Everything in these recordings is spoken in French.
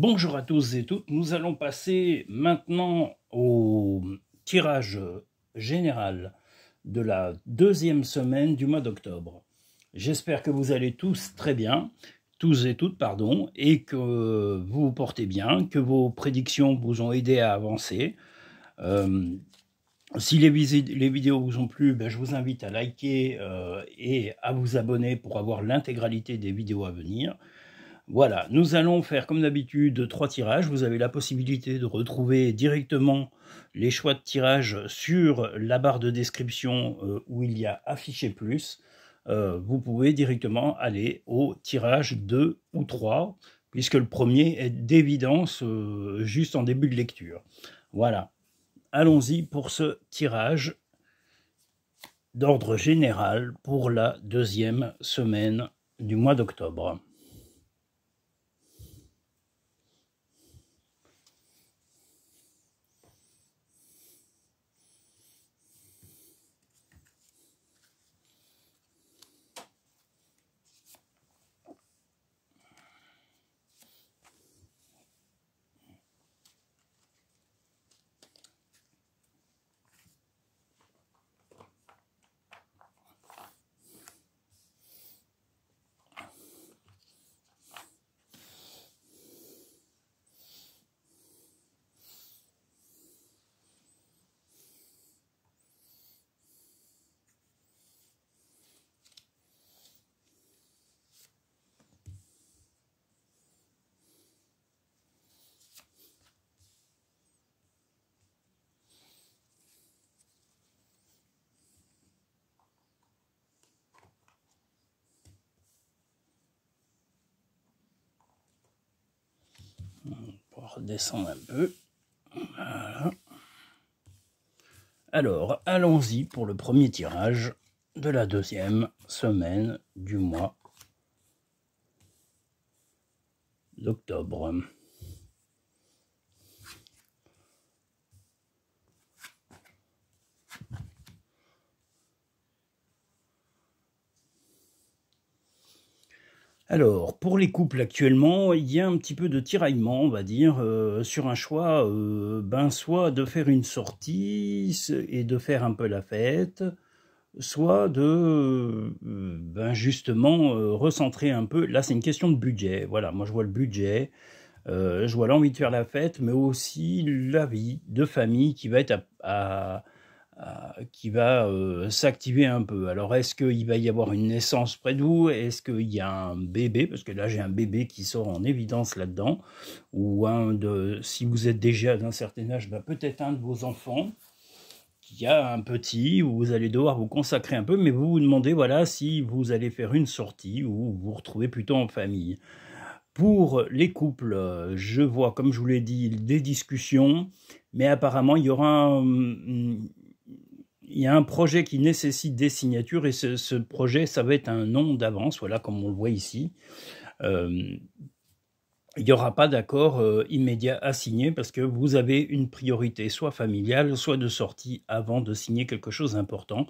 Bonjour à tous et toutes, nous allons passer maintenant au tirage général de la deuxième semaine du mois d'octobre. J'espère que vous allez tous très bien, tous et toutes, pardon, et que vous vous portez bien, que vos prédictions vous ont aidé à avancer. Si les vidéos vous ont plu, je vous invite à liker et à vous abonner pour avoir l'intégralité des vidéos à venir. Voilà, nous allons faire comme d'habitude 3 tirages. Vous avez la possibilité de retrouver directement les choix de tirage sur la barre de description où il y a affiché plus. Vous pouvez directement aller au tirage 2 ou 3, puisque le premier est d'évidence juste en début de lecture. Voilà, allons-y pour ce tirage d'ordre général pour la deuxième semaine du mois d'octobre. On va redescendre un peu. Voilà. Alors, allons-y pour le premier tirage de la deuxième semaine du mois d'octobre. Alors, pour les couples actuellement, il y a un petit peu de tiraillement, on va dire, sur un choix, soit de faire une sortie et de faire un peu la fête, soit de, justement, recentrer un peu. Là, c'est une question de budget. Voilà, moi, je vois le budget, je vois l'envie de faire la fête, mais aussi la vie de famille qui va être qui va s'activer un peu. Alors, est-ce qu'il va y avoir une naissance près de vous? Est-ce qu'il y a un bébé? Parce que là, j'ai un bébé qui sort en évidence là-dedans. Ou si vous êtes déjà d'un certain âge, peut-être un de vos enfants qui a un petit, où vous allez devoir vous consacrer un peu, mais vous vous demandez, voilà, si vous allez faire une sortie ou vous vous retrouvez plutôt en famille. Pour les couples, je vois, comme je vous l'ai dit, des discussions, mais apparemment, il y aura il y a un projet qui nécessite des signatures, et ce projet, ça va être un nom d'avance, voilà, comme on le voit ici. Il n'y aura pas d'accord immédiat à signer, parce que vous avez une priorité, soit familiale, soit de sortie, avant de signer quelque chose d'important,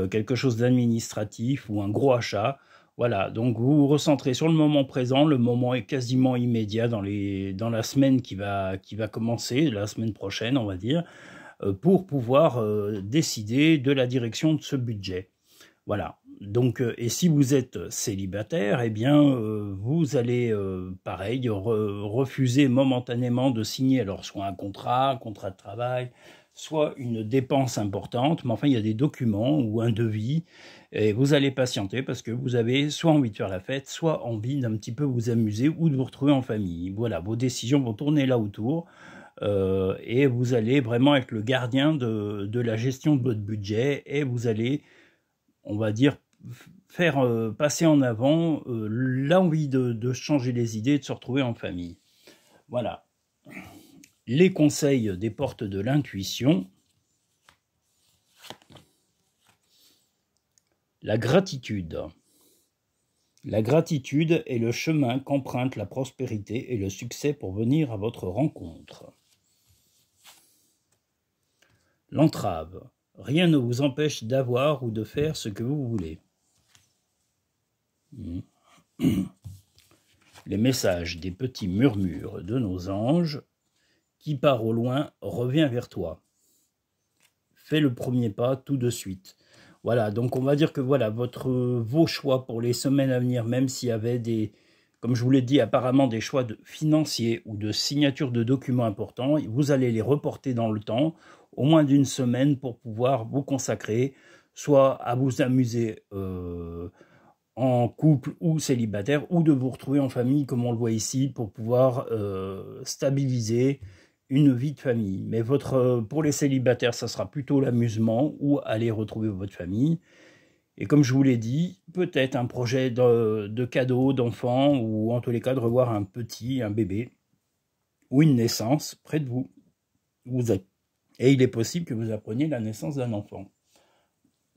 quelque chose d'administratif, ou un gros achat. Voilà, donc vous vous recentrez sur le moment présent. Le moment est quasiment immédiat dans la semaine qui va commencer, la semaine prochaine, on va dire, pour pouvoir décider de la direction de ce budget. Voilà. Donc, et si vous êtes célibataire, eh bien, vous allez, pareil, refuser momentanément de signer, alors soit un contrat de travail, soit une dépense importante, mais enfin, il y a des documents ou un devis, et vous allez patienter parce que vous avez soit envie de faire la fête, soit envie d'un petit peu vous amuser ou de vous retrouver en famille. Voilà, vos décisions vont tourner là autour. Et vous allez vraiment être le gardien de la gestion de votre budget, et vous allez, on va dire, faire passer en avant l'envie de changer les idées, de se retrouver en famille. Voilà. Les conseils des portes de l'intuition. La gratitude. La gratitude est le chemin qu'emprunte la prospérité et le succès pour venir à votre rencontre. L'entrave. Rien ne vous empêche d'avoir ou de faire ce que vous voulez. les messages des petits murmures de nos anges, qui part au loin revient vers toi. Fais le premier pas tout de suite. Voilà, donc on va dire que voilà, vos choix pour les semaines à venir, même s'il y avait des, comme je vous l'ai dit, apparemment des choix financiers ou de signature de documents importants, vous allez les reporter dans le temps, au moins d'une semaine, pour pouvoir vous consacrer, soit à vous amuser en couple ou célibataire, ou de vous retrouver en famille, comme on le voit ici, pour pouvoir stabiliser une vie de famille. Mais pour les célibataires, ça sera plutôt l'amusement ou aller retrouver votre famille. Et comme je vous l'ai dit, peut-être un projet de cadeau d'enfant, ou en tous les cas de revoir un bébé, ou une naissance près de vous. Et il est possible que vous appreniez la naissance d'un enfant,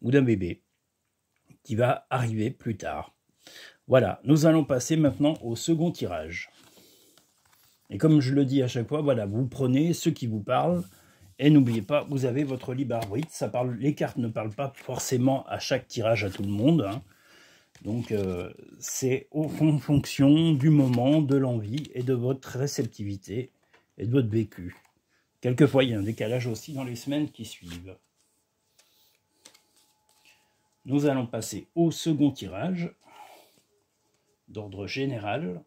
ou d'un bébé, qui va arriver plus tard. Voilà, nous allons passer maintenant au second tirage. Et comme je le dis à chaque fois, voilà, vous prenez ceux qui vous parlent, et n'oubliez pas, vous avez votre libre arbitre. Les cartes ne parlent pas forcément à chaque tirage à tout le monde, hein. Donc c'est en fonction du moment, de l'envie et de votre réceptivité et de votre vécu. Quelquefois, il y a un décalage aussi dans les semaines qui suivent. Nous allons passer au second tirage d'ordre général.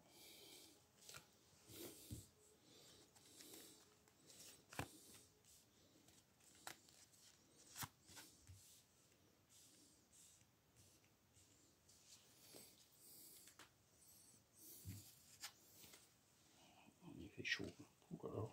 Il fait chaud. Alors.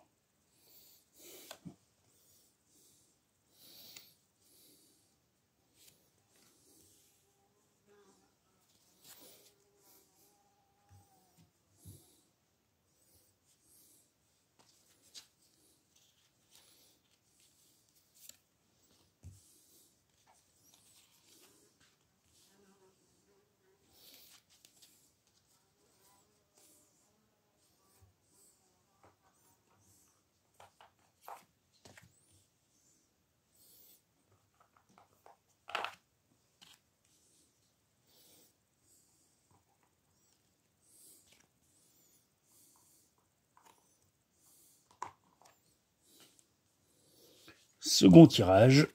Second tirage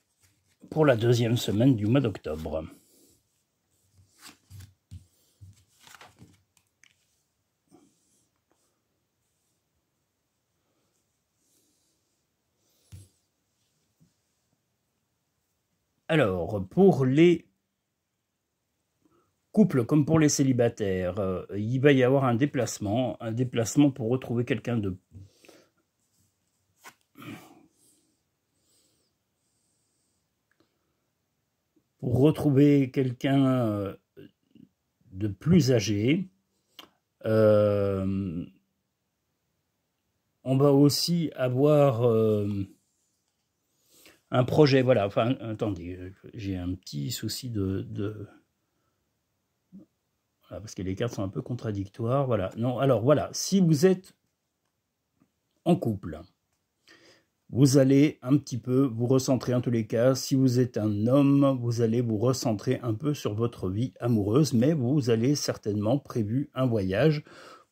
pour la deuxième semaine du mois d'octobre. Alors, pour les couples comme pour les célibataires, il va y avoir un déplacement pour retrouver quelqu'un de... Pour retrouver quelqu'un de plus âgé. On va aussi avoir un projet, voilà, enfin, attendez, j'ai un petit souci voilà, parce que les cartes sont un peu contradictoires, voilà. Non, alors voilà, si vous êtes en couple, vous allez un petit peu vous recentrer en tous les cas. Si vous êtes un homme, vous allez vous recentrer un peu sur votre vie amoureuse, mais vous allez certainement prévu un voyage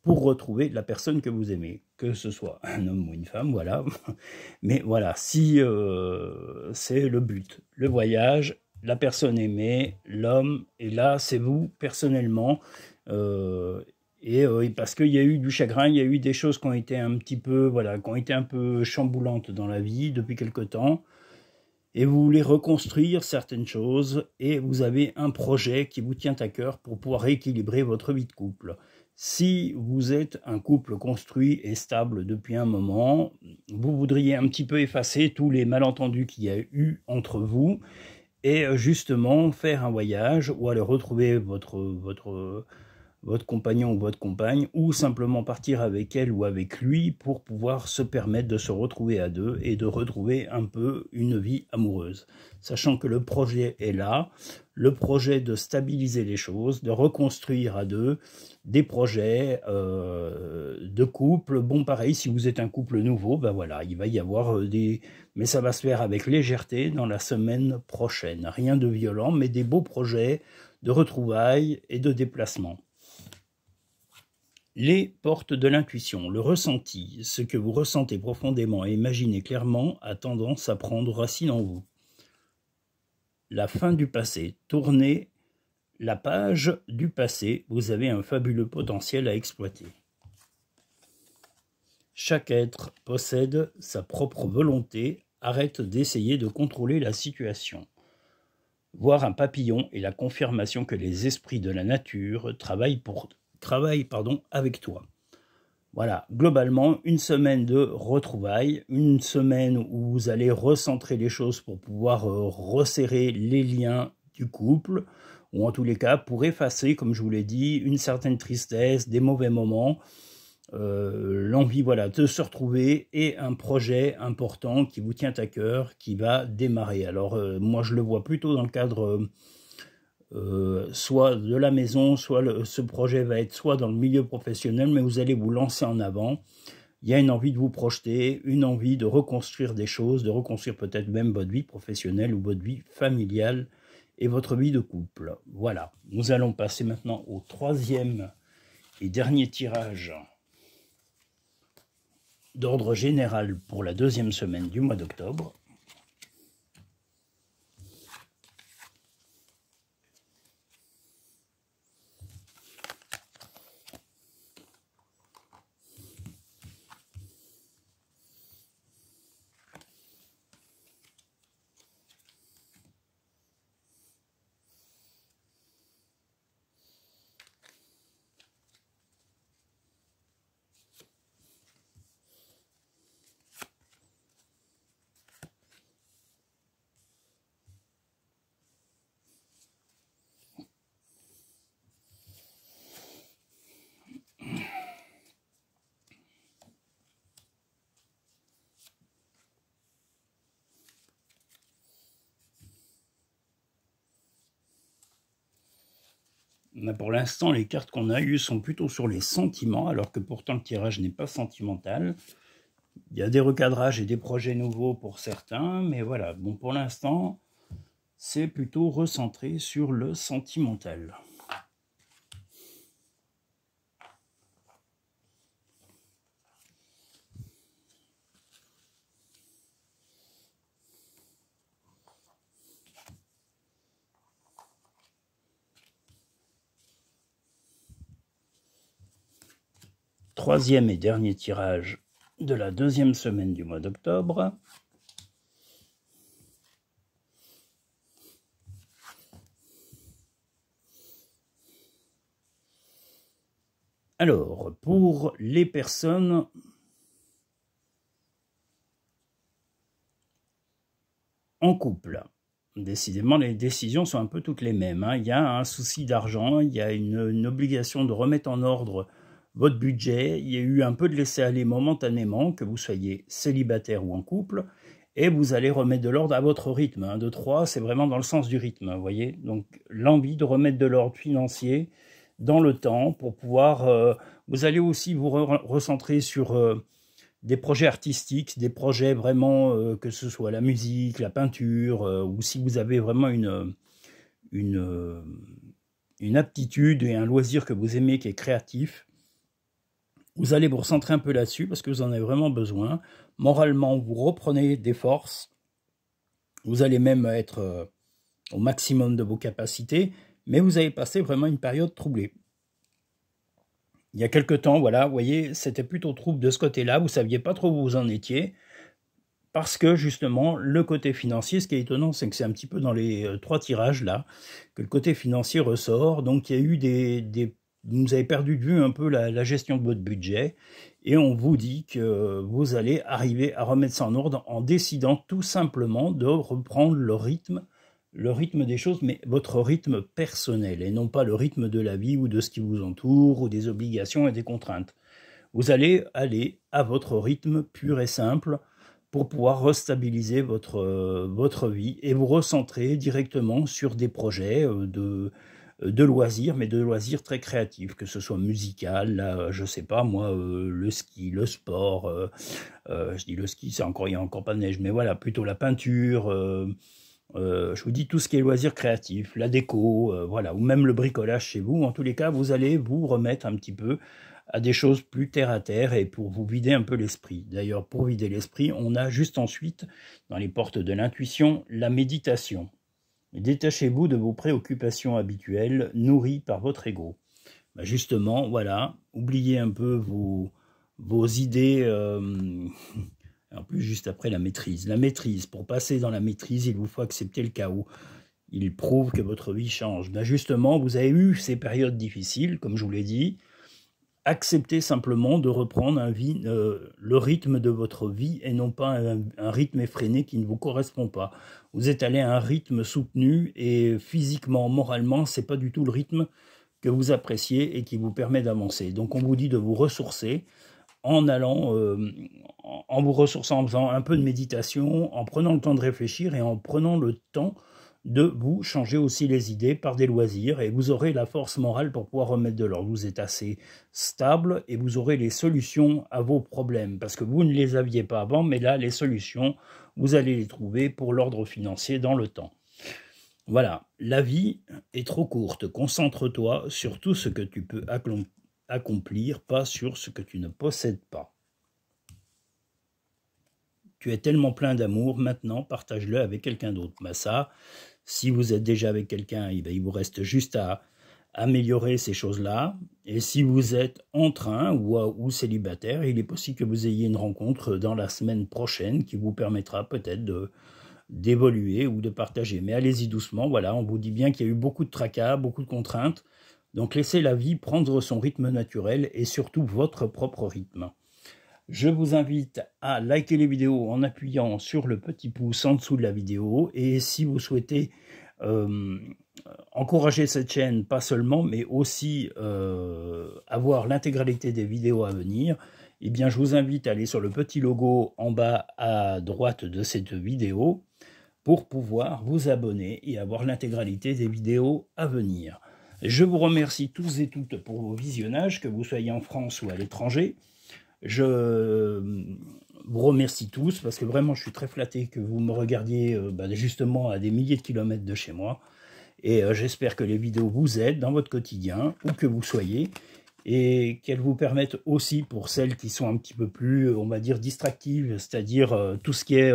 pour retrouver la personne que vous aimez, que ce soit un homme ou une femme, voilà. Mais voilà, si c'est le but, le voyage, la personne aimée, l'homme, et là, c'est vous, personnellement, parce qu'il y a eu du chagrin, il y a eu des choses qui ont été un petit peu, voilà, qui ont été un peu chamboulantes dans la vie depuis quelque temps, et vous voulez reconstruire certaines choses, et vous avez un projet qui vous tient à cœur pour pouvoir rééquilibrer votre vie de couple. Si vous êtes un couple construit et stable depuis un moment, vous voudriez un petit peu effacer tous les malentendus qu'il y a eu entre vous, et justement faire un voyage, ou aller retrouver votre compagnon ou votre compagne, ou simplement partir avec elle ou avec lui pour pouvoir se permettre de se retrouver à deux et de retrouver un peu une vie amoureuse. Sachant que le projet est là, le projet de stabiliser les choses, de reconstruire à deux des projets de couple. Bon, pareil, si vous êtes un couple nouveau, ben voilà, il va y avoir des... Mais ça va se faire avec légèreté dans la semaine prochaine. Rien de violent, mais des beaux projets de retrouvailles et de déplacement. Les portes de l'intuition, le ressenti, ce que vous ressentez profondément et imaginez clairement a tendance à prendre racine en vous. La fin du passé, tournez la page du passé, vous avez un fabuleux potentiel à exploiter. Chaque être possède sa propre volonté, arrête d'essayer de contrôler la situation. Voir un papillon est la confirmation que les esprits de la nature travaillent avec toi. Voilà, globalement, une semaine de retrouvailles, une semaine où vous allez recentrer les choses pour pouvoir resserrer les liens du couple, ou en tous les cas, pour effacer, comme je vous l'ai dit, une certaine tristesse, des mauvais moments, l'envie de se retrouver et un projet important qui vous tient à cœur, qui va démarrer. Alors, moi, je le vois plutôt dans le cadre soit de la maison, soit ce projet va être soit dans le milieu professionnel, mais vous allez vous lancer en avant. Il y a une envie de vous projeter, une envie de reconstruire des choses, de reconstruire peut-être même votre vie professionnelle ou votre vie familiale et votre vie de couple. Voilà, nous allons passer maintenant au troisième et dernier tirage d'ordre général pour la deuxième semaine du mois d'octobre. Pour l'instant, les cartes qu'on a eues sont plutôt sur les sentiments, alors que pourtant le tirage n'est pas sentimental. Il y a des recadrages et des projets nouveaux pour certains, mais voilà, bon, pour l'instant, c'est plutôt recentré sur le sentimental. Troisième et dernier tirage de la deuxième semaine du mois d'octobre. Alors, pour les personnes en couple, décidément, les décisions sont un peu toutes les mêmes. Il y a un souci d'argent, il y a une obligation de remettre en ordre votre budget, il y a eu un peu de laisser-aller momentanément, que vous soyez célibataire ou en couple, et vous allez remettre de l'ordre à votre rythme. 1, 2, 3, c'est vraiment dans le sens du rythme, vous voyez. Donc, l'envie de remettre de l'ordre financier dans le temps pour pouvoir... vous allez aussi vous recentrer sur des projets artistiques, des projets vraiment, que ce soit la musique, la peinture, ou si vous avez vraiment une aptitude et un loisir que vous aimez qui est créatif, vous allez vous recentrer un peu là-dessus parce que vous en avez vraiment besoin. Moralement, vous reprenez des forces. Vous allez même être au maximum de vos capacités, mais vous avez passé vraiment une période troublée. Il y a quelque temps, voilà, vous voyez, c'était plutôt trouble de ce côté-là. Vous ne saviez pas trop où vous en étiez. Parce que justement, le côté financier, ce qui est étonnant, c'est que c'est un petit peu dans les 3 tirages là, que le côté financier ressort. Donc il y a eu vous avez perdu de vue un peu la gestion de votre budget et on vous dit que vous allez arriver à remettre ça en ordre en décidant tout simplement de reprendre le rythme des choses, mais votre rythme personnel et non pas le rythme de la vie ou de ce qui vous entoure ou des obligations et des contraintes. Vous allez aller à votre rythme pur et simple pour pouvoir restabiliser votre vie et vous recentrer directement sur des projets de loisirs, mais de loisirs très créatifs, que ce soit musical, là, je sais pas moi, le ski, le sport, je dis le ski, il y a encore pas de neige, mais voilà, plutôt la peinture, je vous dis tout ce qui est loisirs créatifs, la déco, voilà, ou même le bricolage chez vous. En tous les cas, vous allez vous remettre un petit peu à des choses plus terre à terre et pour vous vider un peu l'esprit. D'ailleurs, pour vider l'esprit, on a juste ensuite, dans les portes de l'intuition, la méditation. Détachez-vous de vos préoccupations habituelles nourries par votre ego. Justement, voilà, oubliez un peu vos idées, en plus juste après la maîtrise. La maîtrise, pour passer dans la maîtrise, il vous faut accepter le chaos. Il prouve que votre vie change. Justement, vous avez eu ces périodes difficiles, comme je vous l'ai dit. Acceptez simplement de reprendre le rythme de votre vie et non pas un rythme effréné qui ne vous correspond pas. Vous êtes allé à un rythme soutenu et physiquement, moralement, ce n'est pas du tout le rythme que vous appréciez et qui vous permet d'avancer. Donc on vous dit de vous ressourcer en vous ressourçant, en faisant un peu de méditation, en prenant le temps de réfléchir et en prenant le temps de vous changer aussi les idées par des loisirs et vous aurez la force morale pour pouvoir remettre de l'ordre. Vous êtes assez stable et vous aurez les solutions à vos problèmes parce que vous ne les aviez pas avant, mais là, les solutions, vous allez les trouver pour l'ordre financier dans le temps. Voilà, la vie est trop courte. Concentre-toi sur tout ce que tu peux accomplir, pas sur ce que tu ne possèdes pas. Tu es tellement plein d'amour, maintenant partage-le avec quelqu'un d'autre. Ça, si vous êtes déjà avec quelqu'un, il vous reste juste à améliorer ces choses-là. Et si vous êtes en train ou célibataire, il est possible que vous ayez une rencontre dans la semaine prochaine qui vous permettra peut-être d'évoluer ou de partager. Mais allez-y doucement, voilà, on vous dit bien qu'il y a eu beaucoup de tracas, beaucoup de contraintes. Donc laissez la vie prendre son rythme naturel et surtout votre propre rythme. Je vous invite à liker les vidéos en appuyant sur le petit pouce en dessous de la vidéo. Et si vous souhaitez encourager cette chaîne, pas seulement, mais aussi avoir l'intégralité des vidéos à venir, eh bien, je vous invite à aller sur le petit logo en bas à droite de cette vidéo pour pouvoir vous abonner et avoir l'intégralité des vidéos à venir. Je vous remercie tous et toutes pour vos visionnages, que vous soyez en France ou à l'étranger. Je vous remercie tous parce que vraiment je suis très flatté que vous me regardiez justement à des milliers de kilomètres de chez moi et j'espère que les vidéos vous aident dans votre quotidien où que vous soyez et qu'elles vous permettent aussi pour celles qui sont un petit peu plus, on va dire, distractives, c'est-à-dire tout ce qui est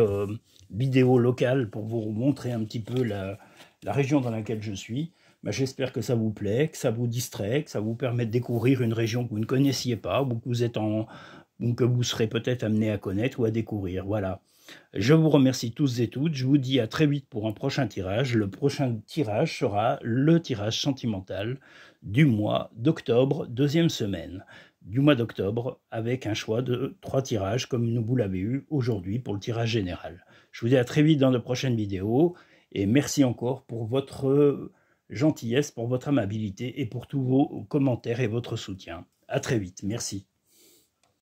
vidéo locale pour vous montrer un petit peu la région dans laquelle je suis. J'espère que ça vous plaît, que ça vous distrait, que ça vous permet de découvrir une région que vous ne connaissiez pas, ou que vous êtes ou que vous serez peut-être amené à connaître ou à découvrir. Voilà. Je vous remercie tous et toutes. Je vous dis à très vite pour un prochain tirage. Le prochain tirage sera le tirage sentimental du mois d'octobre, deuxième semaine du mois d'octobre, avec un choix de 3 tirages comme vous l'avez eu aujourd'hui pour le tirage général. Je vous dis à très vite dans de prochaines vidéos et merci encore pour votre gentillesse, pour votre amabilité et pour tous vos commentaires et votre soutien. À très vite, merci.